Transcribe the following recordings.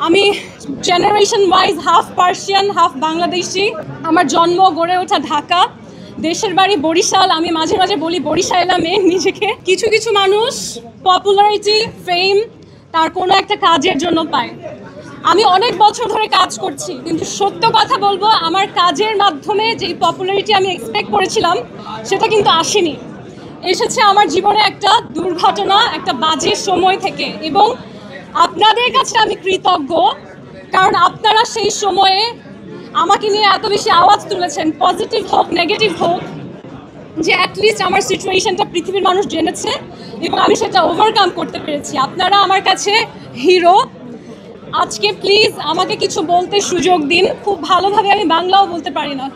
আমি generation wise half Persian half Bangladeshi. আমার জন্ম গড়ে ওঠা ঢাকা, দেশের বাড়ি বরিশাল। আমি মাঝে মাঝে বলি বরিশালা মেয়ে নিজেকে। কিছু কিছু মানুষ পপুলারিটি ফেম তার কোনো একটা কাজের জন্য পায়। আমি অনেক বছর ধরে কাজ করছি, কিন্তু সত্য কথা বলবো, আমার কাজের মাধ্যমে যেই পপুলারিটি আমি এক্সপেক্ট করেছিলাম সেটা কিন্তু আসেনি। এসেছে আমার জীবনে একটা দুর্ঘটনা, একটা বাজে সময় থেকে। এবং আপনাদের কাছে আমি কৃতজ্ঞ, কারণ আপনারা সেই সময়ে আমাকে নিয়ে এত বেশি আওয়াজ তুলেছেন, পজিটিভ হোক নেগেটিভ হোক, যে অ্যাটলিস্ট আমার সিচুয়েশনটা পৃথিবীর মানুষ জেনেছে এবং আমি সেটা ওভারকাম করতে পেরেছি। আপনারা আমার কাছে হিরো। আজকে প্লিজ আমাকে কিছু বলতে সুযোগ দিন। খুব ভালোভাবে আমি বাংলাও বলতে পারি না।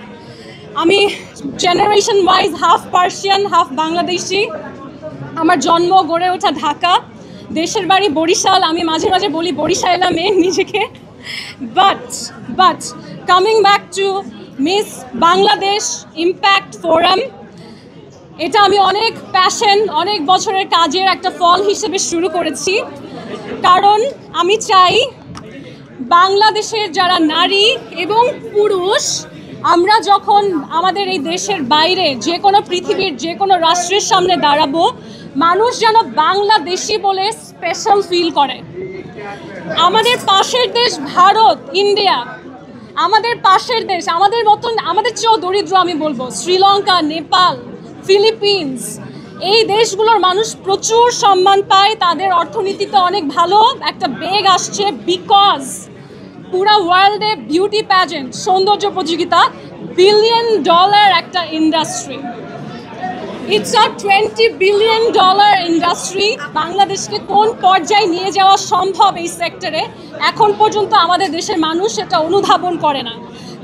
আমি generation wise half Persian half Bangladeshi. আমার জন্ম গড়ে ওঠা ঢাকা, দেশের বাড়ি বরিশাল। আমি মাঝে মাঝে বলি বরিশালা মেয়ে নিজেকে। But coming back to miss Bangladesh impact forum, এটা আমি অনেক প্যাশন, অনেক বছরের কাজের একটা ফল হিসেবে শুরু করেছি। কারণ আমি চাই বাংলাদেশের যারা নারী এবং পুরুষ, আমরা যখন আমাদের এই দেশের বাইরে যে কোনো পৃথিবীর যে কোনো রাষ্ট্রের সামনে দাঁড়াবো, মানুষ যেন বাংলাদেশি বলে স্পেশাল ফিল করে। আমাদের পাশের দেশ ভারত, ইন্ডিয়া আমাদের পাশের দেশ, আমাদের মতন, আমাদের চেয়েও দরিদ্র আমি বলবো, শ্রীলঙ্কা, নেপাল, ফিলিপিন্স, এই দেশগুলোর মানুষ প্রচুর সম্মান পায়। তাদের অর্থনীতিতে অনেক ভালো একটা বেগ আসছে, বিকজ পুরা ওয়ার্ল্ডে বিউটি প্যাজেন্ট, সৌন্দর্য প্রতিযোগিতা, $1 বিলিয়ন একটা industry. It's a $20 billion industry. বাংলাদেশকে কোন পর্যায়ে নিয়ে যাওয়া সম্ভব এই সেক্টরে, এখন পর্যন্ত আমাদের দেশের মানুষ সেটা অনুধাবন করে না।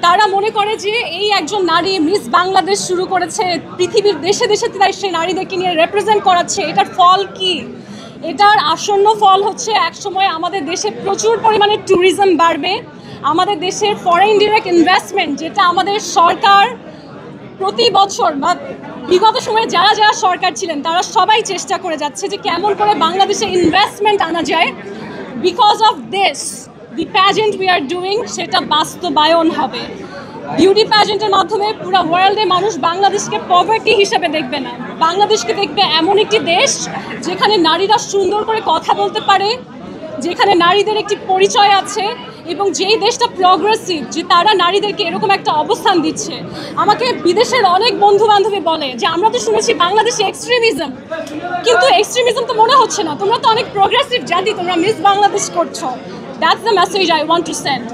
তারা মনে করে যে এই একজন নারী মিস বাংলাদেশ শুরু করেছে, পৃথিবীর দেশে দেশে তাই সেই নারীদেরকে নিয়ে রিপ্রেজেন্ট করাচ্ছে। এটার ফল কি? এটার আসন্ন ফল হচ্ছে একসময় আমাদের দেশে প্রচুর পরিমাণে ট্যুরিজম বাড়বে। আমাদের দেশের ফরেন ডিরেক্ট ইনভেস্টমেন্ট, যেটা আমাদের সরকার প্রতি বছর বা বিগত সময়ে যারা যারা সরকার ছিলেন তারা সবাই চেষ্টা করে যাচ্ছে যে কেমন করে বাংলাদেশে ইনভেস্টমেন্ট আনা যায়। Because of this the pageant we are doing, সেটা বাস্তবায়ন হবে। বিউটি প্যাজেন্টের মাধ্যমে পুরো ওয়ার্ল্ডে মানুষ বাংলাদেশকে পভার্টি হিসেবে দেখবে না, বাংলাদেশকে দেখবে এমন একটি দেশ যেখানে নারীরা সুন্দর করে কথা বলতে পারে, যেখানে নারীদের একটি পরিচয় আছে, এবং যেই দেশটা প্রগ্রেসিভ, যে তারা নারীদেরকে এরকম একটা অবস্থান দিচ্ছে। আমাকে বিদেশের অনেক বন্ধু বান্ধবী বলে যে আমরা তো শুনেছি বাংলাদেশে এক্সট্রিমিজম, কিন্তু এক্সট্রিমিজম তো মনে হচ্ছে না, তোমরা তো অনেক প্রগ্রেসিভ জাতি, তোমরা মিস বাংলাদেশ করছো। That's the message I want to send.